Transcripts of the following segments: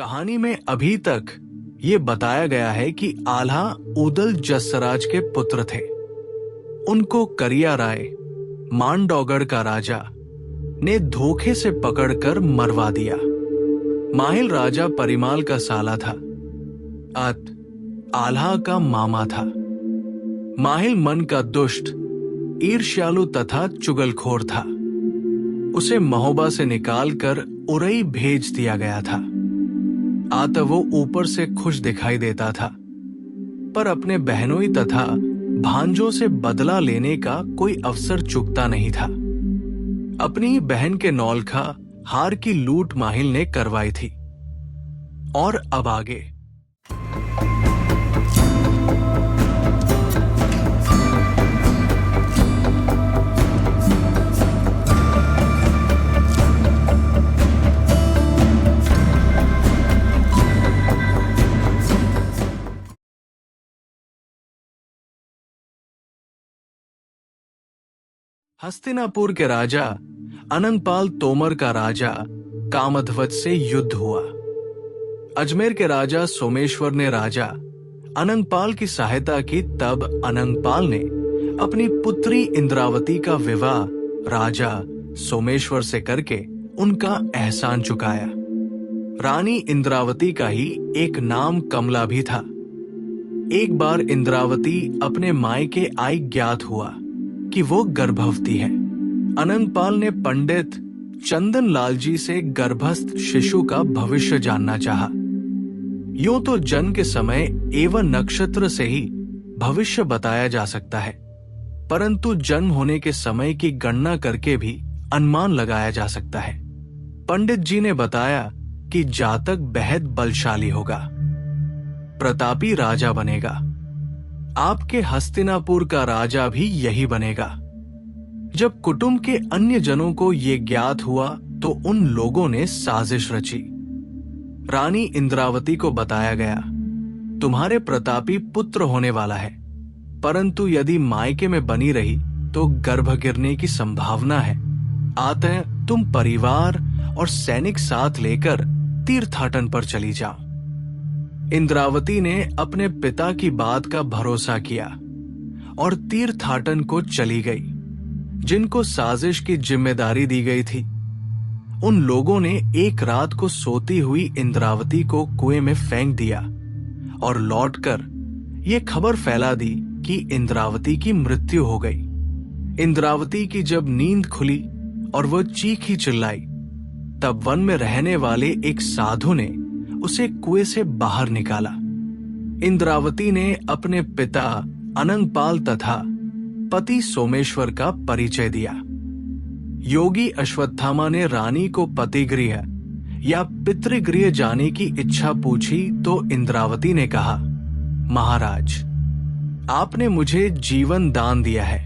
कहानी में अभी तक ये बताया गया है कि आल्हा उदल जसराज के पुत्र थे। उनको करिया राय, मांडौगढ़ का राजा, ने धोखे से पकड़कर मरवा दिया। माहिल राजा परिमाल का साला था। आल्हा का मामा था। माहिल मन का दुष्ट, ईर्ष्यालु तथा चुगलखोर था। उसे महोबा से निकालकर उरई भेज दिया गया था। वो ऊपर से खुश दिखाई देता था, पर अपने बहनोई तथा भांजों से बदला लेने का कोई अवसर चूकता नहीं था। अपनी ही बहन के नौलखा हार की लूट माहिल ने करवाई थी। और अब आगे हस्तिनापुर के राजा अनंगपाल तोमर का राजा कामध्वज से युद्ध हुआ। अजमेर के राजा सोमेश्वर ने राजा अनंगपाल की सहायता की। तब अनंगपाल ने अपनी पुत्री इंद्रावती का विवाह राजा सोमेश्वर से करके उनका एहसान चुकाया। रानी इंद्रावती का ही एक नाम कमला भी था। एक बार इंद्रावती अपने मायके आई ज्ञात हुआ कि वो गर्भवती है। अनंगपाल ने पंडित चंदन लाल जी से गर्भस्थ शिशु का भविष्य जानना चाहा। यूं तो जन्म के समय एवं नक्षत्र से ही भविष्य बताया जा सकता है, परंतु जन्म होने के समय की गणना करके भी अनुमान लगाया जा सकता है। पंडित जी ने बताया कि जातक बेहद बलशाली होगा, प्रतापी राजा बनेगा। आपके हस्तिनापुर का राजा भी यही बनेगा। जब कुटुंब के अन्य जनों को ये ज्ञात हुआ तो उन लोगों ने साजिश रची। रानी इंद्रावती को बताया गया, तुम्हारे प्रतापी पुत्र होने वाला है, परंतु यदि मायके में बनी रही तो गर्भ गिरने की संभावना है। अतः तुम परिवार और सैनिक साथ लेकर तीर्थाटन पर चली जाओ। इंद्रावती ने अपने पिता की बात का भरोसा किया और तीर्थाटन को चली गई। जिनको साजिश की जिम्मेदारी दी गई थी, उन लोगों ने एक रात को सोती हुई इंद्रावती को कुएं में फेंक दिया और लौटकर ये खबर फैला दी कि इंद्रावती की मृत्यु हो गई। इंद्रावती की जब नींद खुली और वह चीखी चिल्लाई, तब वन में रहने वाले एक साधु ने उसे कुएं से बाहर निकाला। इंद्रावती ने अपने पिता अनंगपाल तथा पति सोमेश्वर का परिचय दिया। योगी अश्वत्थामा ने रानी को पतिगृह या पितृगृह जाने की इच्छा पूछी तो इंद्रावती ने कहा, महाराज, आपने मुझे जीवन दान दिया है,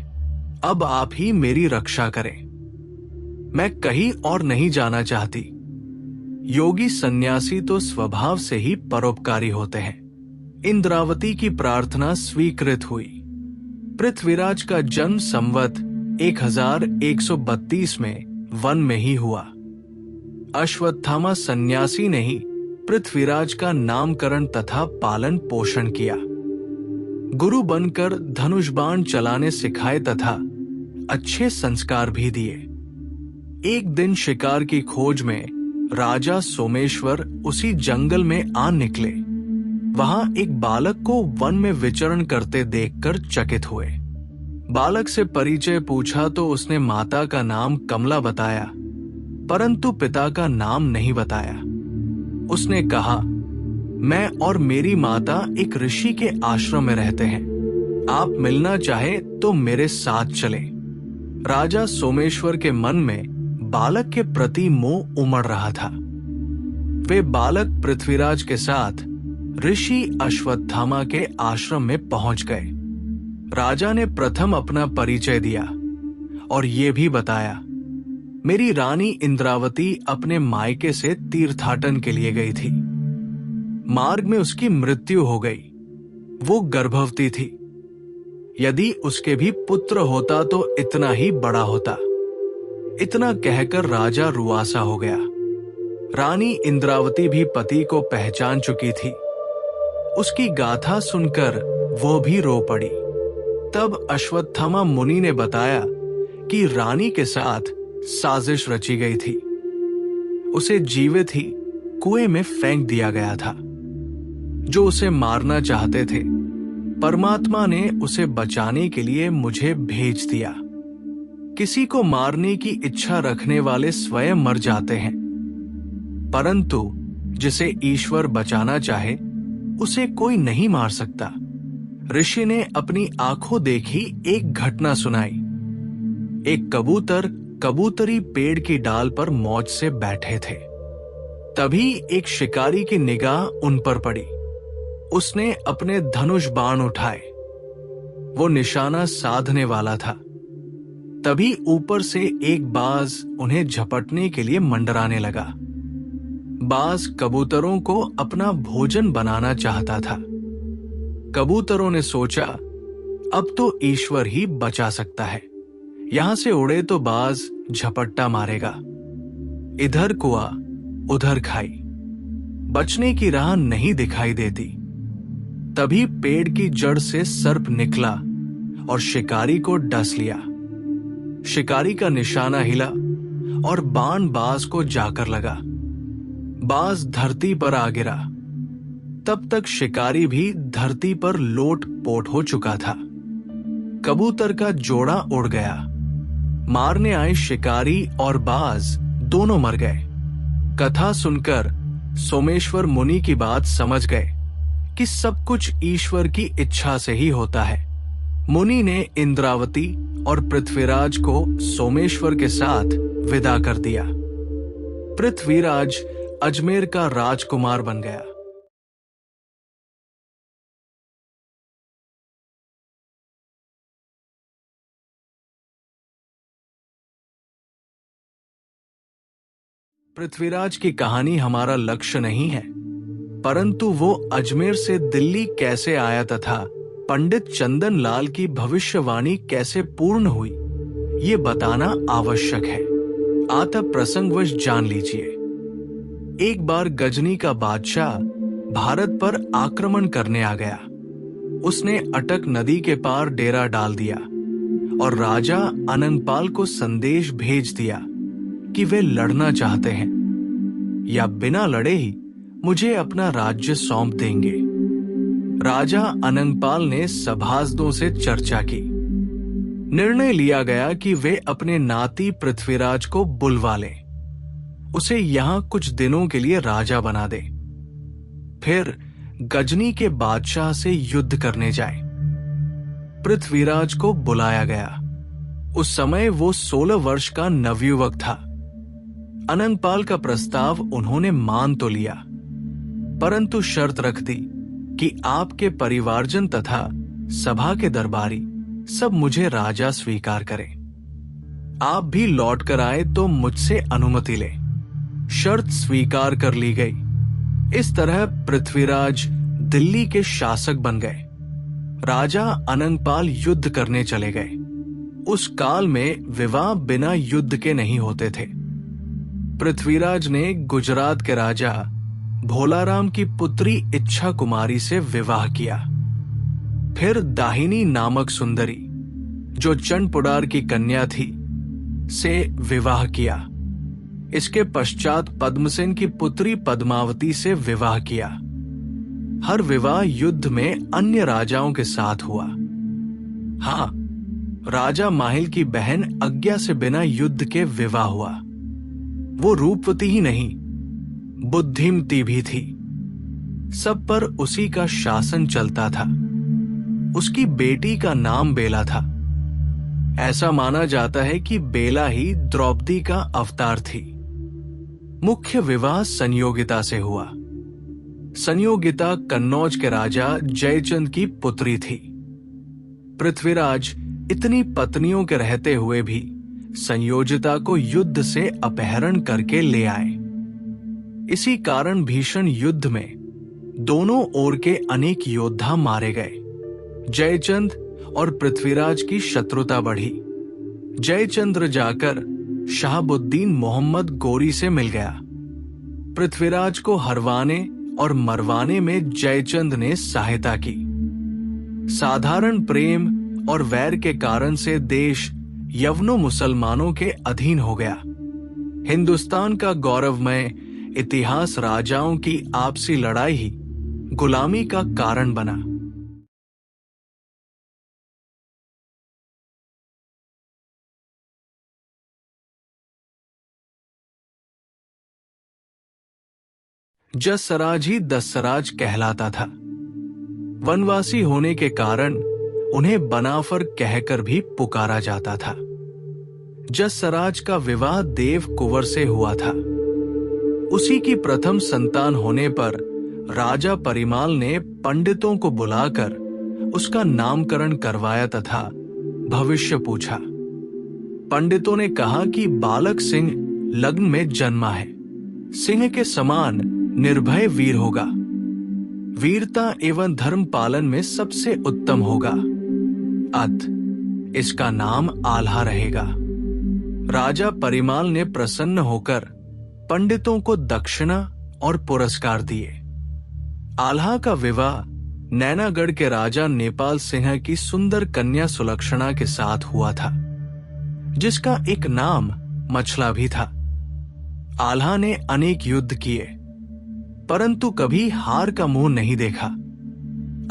अब आप ही मेरी रक्षा करें। मैं कहीं और नहीं जाना चाहती। योगी सन्यासी तो स्वभाव से ही परोपकारी होते हैं। इंद्रावती की प्रार्थना स्वीकृत हुई। पृथ्वीराज का जन्म संवत 1132 में वन में ही हुआ। अश्वत्थामा सन्यासी ने ही पृथ्वीराज का नामकरण तथा पालन पोषण किया। गुरु बनकर धनुष बाण चलाने सिखाए तथा अच्छे संस्कार भी दिए। एक दिन शिकार की खोज में राजा सोमेश्वर उसी जंगल में आ निकले। वहां एक बालक को वन में विचरण करते देखकर चकित हुए। बालक से परिचय पूछा तो उसने माता का नाम कमला बताया, परंतु पिता का नाम नहीं बताया। उसने कहा, मैं और मेरी माता एक ऋषि के आश्रम में रहते हैं, आप मिलना चाहे तो मेरे साथ चलें। राजा सोमेश्वर के मन में बालक के प्रति मोह उमड़ रहा था। वे बालक पृथ्वीराज के साथ ऋषि अश्वत्थामा के आश्रम में पहुंच गए। राजा ने प्रथम अपना परिचय दिया और ये भी बताया, मेरी रानी इंद्रावती अपने मायके से तीर्थाटन के लिए गई थी। मार्ग में उसकी मृत्यु हो गई। वो गर्भवती थी। यदि उसके भी पुत्र होता तो इतना ही बड़ा होता। इतना कहकर राजा रुआसा हो गया। रानी इंद्रावती भी पति को पहचान चुकी थी। उसकी गाथा सुनकर वो भी रो पड़ी। तब अश्वत्थामा मुनि ने बताया कि रानी के साथ साजिश रची गई थी। उसे जीवित ही कुएं में फेंक दिया गया था। जो उसे मारना चाहते थे, परमात्मा ने उसे बचाने के लिए मुझे भेज दिया। किसी को मारने की इच्छा रखने वाले स्वयं मर जाते हैं, परंतु जिसे ईश्वर बचाना चाहे उसे कोई नहीं मार सकता। ऋषि ने अपनी आंखों देखी एक घटना सुनाई। एक कबूतर कबूतरी पेड़ की डाल पर मौज से बैठे थे। तभी एक शिकारी की निगाह उन पर पड़ी। उसने अपने धनुष बाण उठाए। वो निशाना साधने वाला था। तभी ऊपर से एक बाज उन्हें झपटने के लिए मंडराने लगा। बाज कबूतरों को अपना भोजन बनाना चाहता था। कबूतरों ने सोचा, अब तो ईश्वर ही बचा सकता है। यहां से उड़े तो बाज झपट्टा मारेगा। इधर कुआं उधर खाई, बचने की राह नहीं दिखाई देती। तभी पेड़ की जड़ से सर्प निकला और शिकारी को डस लिया। शिकारी का निशाना हिला और बाण बाज को जाकर लगा। बाज धरती पर आ गिरा। तब तक शिकारी भी धरती पर लोट पोट हो चुका था। कबूतर का जोड़ा उड़ गया। मारने आए शिकारी और बाज दोनों मर गए। कथा सुनकर सोमेश्वर मुनि की बात समझ गए कि सब कुछ ईश्वर की इच्छा से ही होता है। मुनि ने इंद्रावती और पृथ्वीराज को सोमेश्वर के साथ विदा कर दिया। पृथ्वीराज अजमेर का राजकुमार बन गया। पृथ्वीराज की कहानी हमारा लक्ष्य नहीं है, परंतु वो अजमेर से दिल्ली कैसे आया तथा पंडित चंदन लाल की भविष्यवाणी कैसे पूर्ण हुई, ये बताना आवश्यक है। आता प्रसंगवश जान लीजिए। एक बार गजनी का बादशाह भारत पर आक्रमण करने आ गया। उसने अटक नदी के पार डेरा डाल दिया और राजा अनंगपाल को संदेश भेज दिया कि वे लड़ना चाहते हैं या बिना लड़े ही मुझे अपना राज्य सौंप देंगे। राजा अनंगपाल ने सभासदों से चर्चा की। निर्णय लिया गया कि वे अपने नाती पृथ्वीराज को बुलवा लें, उसे यहां कुछ दिनों के लिए राजा बना दे, फिर गजनी के बादशाह से युद्ध करने जाए। पृथ्वीराज को बुलाया गया। उस समय वो 16 वर्ष का नवयुवक था। अनंगपाल का प्रस्ताव उन्होंने मान तो लिया, परंतु शर्त रख दी कि आपके परिवारजन तथा सभा के दरबारी सब मुझे राजा स्वीकार करें। आप भी लौट कर आए तो मुझसे अनुमति ले। शर्त स्वीकार कर ली गई। इस तरह पृथ्वीराज दिल्ली के शासक बन गए। राजा अनंगपाल युद्ध करने चले गए। उस काल में विवाह बिना युद्ध के नहीं होते थे। पृथ्वीराज ने गुजरात के राजा भोलाराम की पुत्री इच्छा कुमारी से विवाह किया। फिर दाहिनी नामक सुंदरी, जो चंडपुडार की कन्या थी, से विवाह किया। इसके पश्चात पद्मसेन की पुत्री पद्मावती से विवाह किया। हर विवाह युद्ध में अन्य राजाओं के साथ हुआ। हाँ, राजा माहिल की बहन आज्ञा से बिना युद्ध के विवाह हुआ। वो रूपवती ही नहीं, बुद्धिमती भी थी। सब पर उसी का शासन चलता था। उसकी बेटी का नाम बेला था। ऐसा माना जाता है कि बेला ही द्रौपदी का अवतार थी। मुख्य विवाह संयोगिता से हुआ। संयोगिता कन्नौज के राजा जयचंद की पुत्री थी। पृथ्वीराज इतनी पत्नियों के रहते हुए भी संयोजिता को युद्ध से अपहरण करके ले आए। इसी कारण भीषण युद्ध में दोनों ओर के अनेक योद्धा मारे गए। जयचंद और पृथ्वीराज की शत्रुता बढ़ी। जयचंद्र जाकर शहाबुद्दीन मोहम्मद गोरी से मिल गया। पृथ्वीराज को हरवाने और मरवाने में जयचंद ने सहायता की। साधारण प्रेम और वैर के कारण से देश यवनों मुसलमानों के अधीन हो गया। हिंदुस्तान का गौरवमय इतिहास राजाओं की आपसी लड़ाई ही गुलामी का कारण बना। जसराज ही दसराज कहलाता था। वनवासी होने के कारण उन्हें बनाफर कहकर भी पुकारा जाता था। जसराज का विवाह देव कुंवर से हुआ था। उसी की प्रथम संतान होने पर राजा परिमाल ने पंडितों को बुलाकर उसका नामकरण करवाया तथा भविष्य पूछा। पंडितों ने कहा कि बालक सिंह लग्न में जन्मा है। सिंह के समान निर्भय वीर होगा। वीरता एवं धर्म पालन में सबसे उत्तम होगा। अत इसका नाम आल्हा रहेगा। राजा परिमाल ने प्रसन्न होकर पंडितों को दक्षिणा और पुरस्कार दिए। आल्हा का विवाह नैनागढ़ के राजा नेपाल सिंह की सुंदर कन्या सुलक्षणा के साथ हुआ था, जिसका एक नाम मछला भी था। आल्हा ने अनेक युद्ध किए, परंतु कभी हार का मुंह नहीं देखा।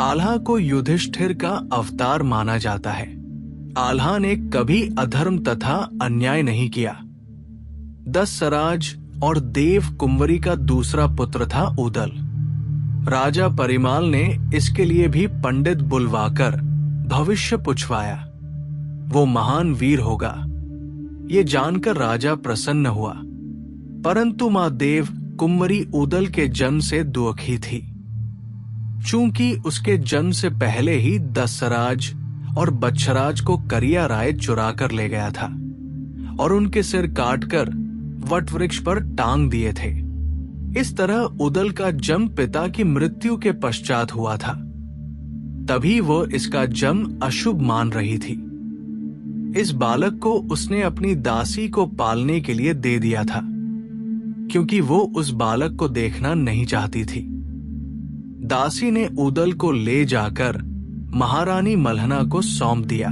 आल्हा को युधिष्ठिर का अवतार माना जाता है। आल्हा ने कभी अधर्म तथा अन्याय नहीं किया। दसराज और देव कुंवरी का दूसरा पुत्र था उदल। राजा परिमाल ने इसके लिए भी पंडित बुलवाकर भविष्य पूछवाया। वो महान वीर होगा, ये जानकर राजा प्रसन्न हुआ। परंतु मां देव कुंवरी उदल के जन्म से दुखी थी, चूंकि उसके जन्म से पहले ही दसराज और बच्छराज को करिया राय चुरा कर ले गया था और उनके सिर काटकर वट वृक्ष पर टांग दिए थे। इस तरह उदल का जन्म पिता की मृत्यु के पश्चात हुआ था। तभी वो इसका जन्म अशुभ मान रही थी। इस बालक को उसने अपनी दासी को पालने के लिए दे दिया था, क्योंकि वो उस बालक को देखना नहीं चाहती थी। दासी ने उदल को ले जाकर महारानी मल्हना को सौंप दिया।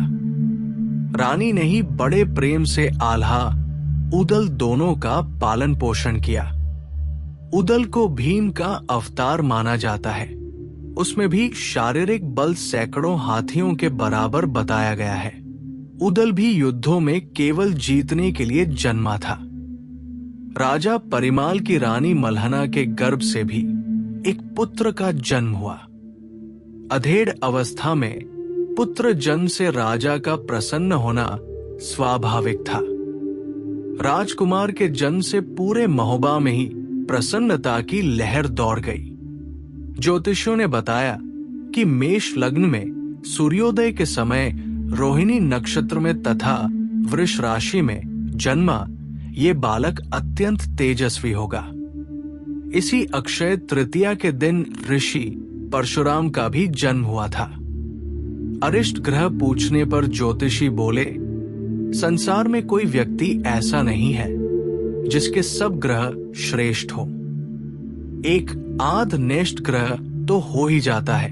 रानी ने ही बड़े प्रेम से आल्हा उदल दोनों का पालन पोषण किया। उदल को भीम का अवतार माना जाता है। उसमें भी शारीरिक बल सैकड़ों हाथियों के बराबर बताया गया है। उदल भी युद्धों में केवल जीतने के लिए जन्मा था। राजा परिमाल की रानी मल्हना के गर्भ से भी एक पुत्र का जन्म हुआ। अधेड़ अवस्था में पुत्र जन्म से राजा का प्रसन्न होना स्वाभाविक था। राजकुमार के जन्म से पूरे महोबा में ही प्रसन्नता की लहर दौड़ गई। ज्योतिषियों ने बताया कि मेष लग्न में सूर्योदय के समय रोहिणी नक्षत्र में तथा वृष राशि में जन्मा ये बालक अत्यंत तेजस्वी होगा। इसी अक्षय तृतीया के दिन ऋषि परशुराम का भी जन्म हुआ था। अरिष्ट ग्रह पूछने पर ज्योतिषी बोले, संसार में कोई व्यक्ति ऐसा नहीं है जिसके सब ग्रह श्रेष्ठ हो। एक आध नेष्ट ग्रह तो हो ही जाता है।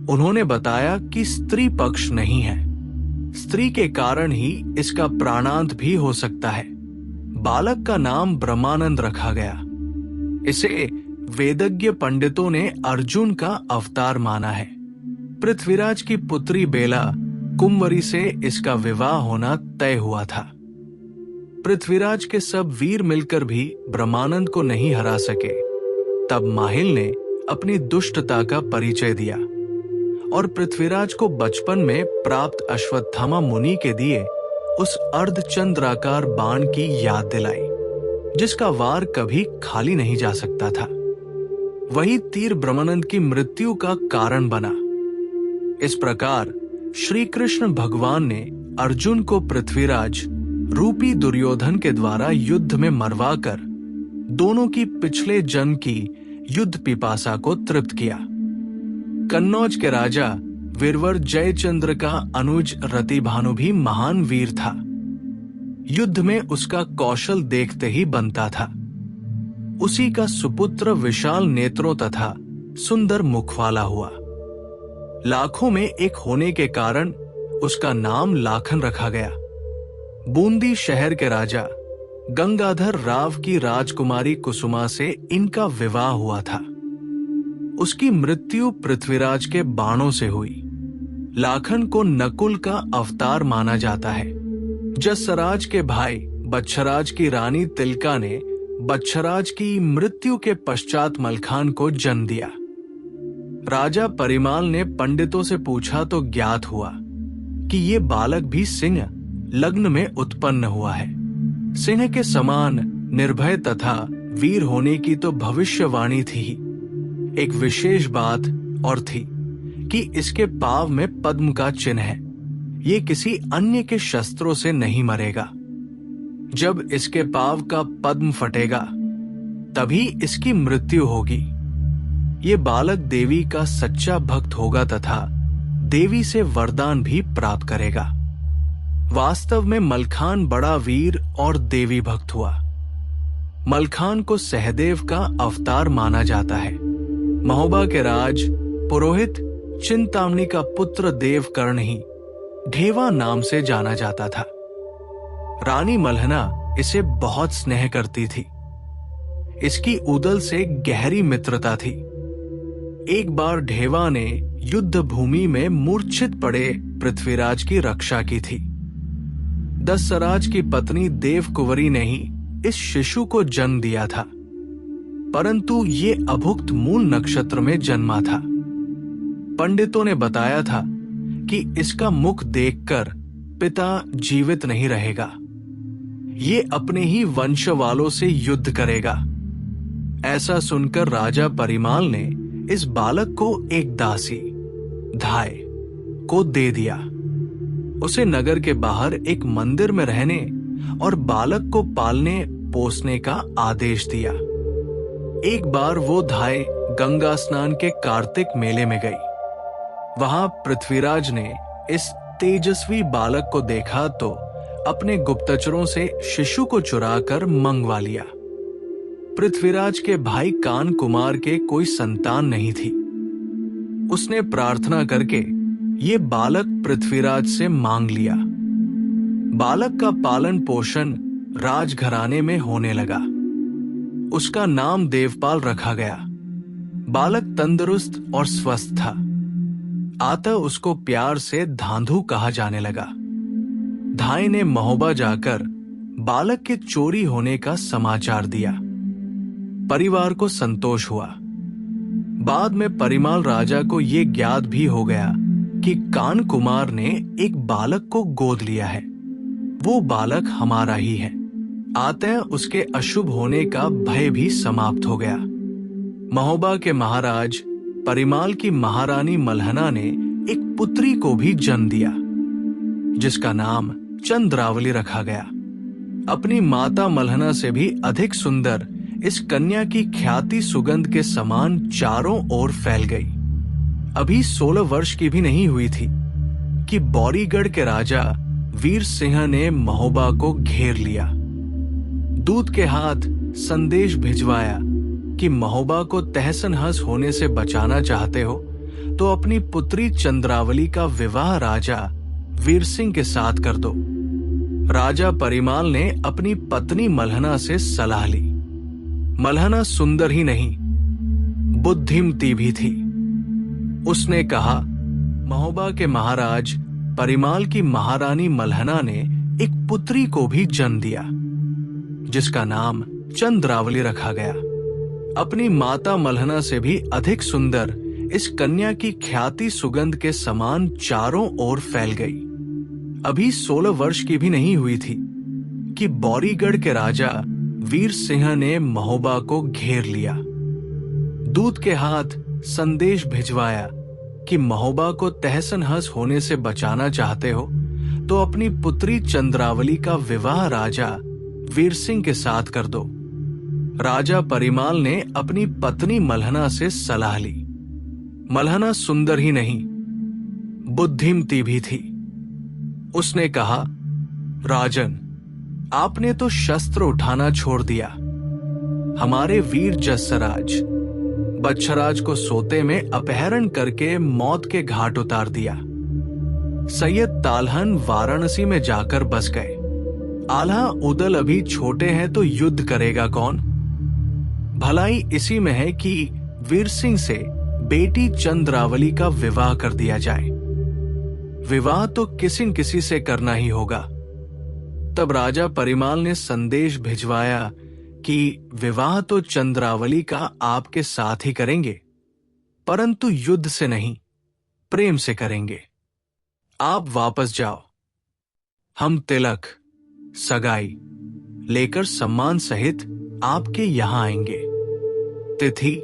उन्होंने बताया कि स्त्री पक्ष नहीं है। स्त्री के कारण ही इसका प्राणांत भी हो सकता है। बालक का नाम ब्रह्मानंद रखा गया। इसे वेदज्ञ पंडितों ने अर्जुन का अवतार माना है। पृथ्वीराज की पुत्री बेला कुंवरी से इसका विवाह होना तय हुआ था। पृथ्वीराज के सब वीर मिलकर भी ब्रह्मानंद को नहीं हरा सके। तब माहिल ने अपनी दुष्टता का परिचय दिया और पृथ्वीराज को बचपन में प्राप्त अश्वत्थामा मुनि के दिए उस अर्धचंद्राकार बाण की याद दिलाई, जिसका वार कभी खाली नहीं जा सकता था। वही तीर ब्रह्मानंद की मृत्यु का कारण बना। इस प्रकार श्री कृष्ण भगवान ने अर्जुन को पृथ्वीराज रूपी दुर्योधन के द्वारा युद्ध में मरवाकर दोनों की पिछले जन्म की युद्ध पिपासा को तृप्त किया। कन्नौज के राजा वीरवर जयचंद्र का अनुज रतिभानु भी महान वीर था। युद्ध में उसका कौशल देखते ही बनता था। उसी का सुपुत्र विशाल नेत्रों तथा सुंदर मुख वाला हुआ। लाखों में एक होने के कारण उसका नाम लाखन रखा गया। बूंदी शहर के राजा गंगाधर राव की राजकुमारी कुसुमा से इनका विवाह हुआ था। उसकी मृत्यु पृथ्वीराज के बाणों से हुई। लाखन को नकुल का अवतार माना जाता है। जसराज के भाई बच्छराज की रानी तिलका ने बच्छराज की मृत्यु के पश्चात मलखान को जन्म दिया। राजा परिमाल ने पंडितों से पूछा तो ज्ञात हुआ कि ये बालक भी सिंह लग्न में उत्पन्न हुआ है। सिंह के समान निर्भय तथा वीर होने की तो भविष्यवाणी थी ही। एक विशेष बात और थी कि इसके पाव में पद्म का चिन्ह है। ये किसी अन्य के शस्त्रों से नहीं मरेगा। जब इसके पाव का पद्म फटेगा तभी इसकी मृत्यु होगी। ये बालक देवी का सच्चा भक्त होगा तथा देवी से वरदान भी प्राप्त करेगा। वास्तव में मलखान बड़ा वीर और देवी भक्त हुआ। मलखान को सहदेव का अवतार माना जाता है। महोबा के राज पुरोहित चिंतामणि का पुत्र देवकर्ण ही ढेवा नाम से जाना जाता था। रानी मल्हना इसे बहुत स्नेह करती थी। इसकी उदल से गहरी मित्रता थी। एक बार ढेवा ने युद्ध भूमि में मूर्छित पड़े पृथ्वीराज की रक्षा की थी। दशराज की पत्नी देवकुंवरी ने ही इस शिशु को जन्म दिया था, परंतु ये अभुक्त मूल नक्षत्र में जन्मा था। पंडितों ने बताया था कि इसका मुख देखकर पिता जीवित नहीं रहेगा। ये अपने ही वंश वालों से युद्ध करेगा। ऐसा सुनकर राजा परिमाल ने इस बालक को एक दासी धाय को दे दिया। उसे नगर के बाहर एक मंदिर में रहने और बालक को पालने पोसने का आदेश दिया। एक बार वो धाय गंगा स्नान के कार्तिक मेले में गई। वहां पृथ्वीराज ने इस तेजस्वी बालक को देखा तो अपने गुप्तचरों से शिशु को चुराकर मंगवा लिया। पृथ्वीराज के भाई कान कुमार के कोई संतान नहीं थी। उसने प्रार्थना करके ये बालक पृथ्वीराज से मांग लिया। बालक का पालन पोषण राजघराने में होने लगा। उसका नाम देवपाल रखा गया। बालक तंदुरुस्त और स्वस्थ था। अतः उसको प्यार से धांधु कहा जाने लगा। धाय ने महोबा जाकर बालक के चोरी होने का समाचार दिया। परिवार को संतोष हुआ। बाद में परिमाल राजा को यह ज्ञात भी हो गया कि कान कुमार ने एक बालक को गोद लिया है। वो बालक हमारा ही है। अतः उसके अशुभ होने का भय भी समाप्त हो गया। महोबा के महाराज परिमाल की महारानी मल्हना ने एक पुत्री को भी जन्म दिया, जिसका नाम चंद्रावली रखा गया। अपनी माता मल्हना से भी अधिक सुंदर इस कन्या की ख्याति सुगंध के समान चारों ओर फैल गई। अभी 16 वर्ष की भी नहीं हुई थी कि बौरीगढ़ के राजा वीर सिंह ने महोबा को घेर लिया। दूत के हाथ संदेश भिजवाया कि महोबा को तहस-नहस होने से बचाना चाहते हो तो अपनी पुत्री चंद्रावली का विवाह राजा वीर सिंह के साथ कर दो। राजा परिमाल ने अपनी पत्नी मल्हना से सलाह ली। मल्हना सुंदर ही नहीं, बुद्धिमती भी थी। उसने कहा, महोबा के महाराज परिमाल की महारानी मल्हना ने एक पुत्री को भी जन्म दिया, जिसका नाम चंद्रावली रखा गया। अपनी माता मल्हना से भी अधिक सुंदर इस कन्या की ख्याति सुगंध के समान चारों ओर फैल गई। अभी 16 वर्ष की भी नहीं हुई थी कि बौरीगढ़ के राजा वीर सिंह ने महोबा को घेर लिया। दूत के हाथ संदेश भिजवाया कि महोबा को तहस-नहस होने से बचाना चाहते हो तो अपनी पुत्री चंद्रावली का विवाह राजा वीर सिंह के साथ कर दो। राजा परिमाल ने अपनी पत्नी मल्हना से सलाह ली। मल्हना सुंदर ही नहीं, बुद्धिमती भी थी। उसने कहा, राजन, आपने तो शस्त्र उठाना छोड़ दिया। हमारे वीर जसराज बच्छराज को सोते में अपहरण करके मौत के घाट उतार दिया। सैयद तालहन वाराणसी में जाकर बस गए। आल्हा उदल अभी छोटे हैं तो युद्ध करेगा कौन? भलाई इसी में है कि वीर सिंह से बेटी चंद्रावली का विवाह कर दिया जाए। विवाह तो किसी न किसी से करना ही होगा। तब राजा परिमाल ने संदेश भिजवाया कि विवाह तो चंद्रावली का आपके साथ ही करेंगे, परंतु युद्ध से नहीं, प्रेम से करेंगे। आप वापस जाओ, हम तिलक सगाई लेकर सम्मान सहित आपके यहां आएंगे। तिथि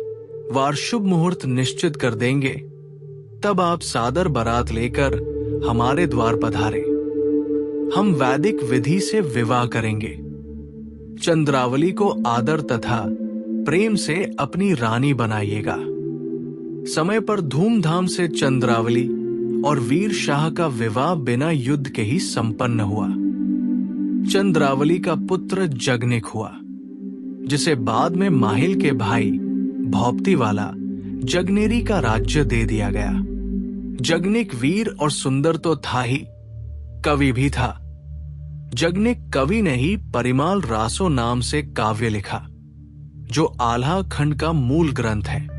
वार शुभ मुहूर्त निश्चित कर देंगे, तब आप सादर बारात लेकर हमारे द्वार पधारे। हम वैदिक विधि से विवाह करेंगे। चंद्रावली को आदर तथा प्रेम से अपनी रानी बनाइएगा। समय पर धूमधाम से चंद्रावली और वीर शाह का विवाह बिना युद्ध के ही संपन्न हुआ। चंद्रावली का पुत्र जगनिक हुआ, जिसे बाद में माहिल के भाई भौपती वाला जगनेरी का राज्य दे दिया गया। जगनिक वीर और सुंदर तो था ही, कवि भी था। जगनिक कवि ने ही परिमाल रासो नाम से काव्य लिखा, जो आल्हा खंड का मूल ग्रंथ है।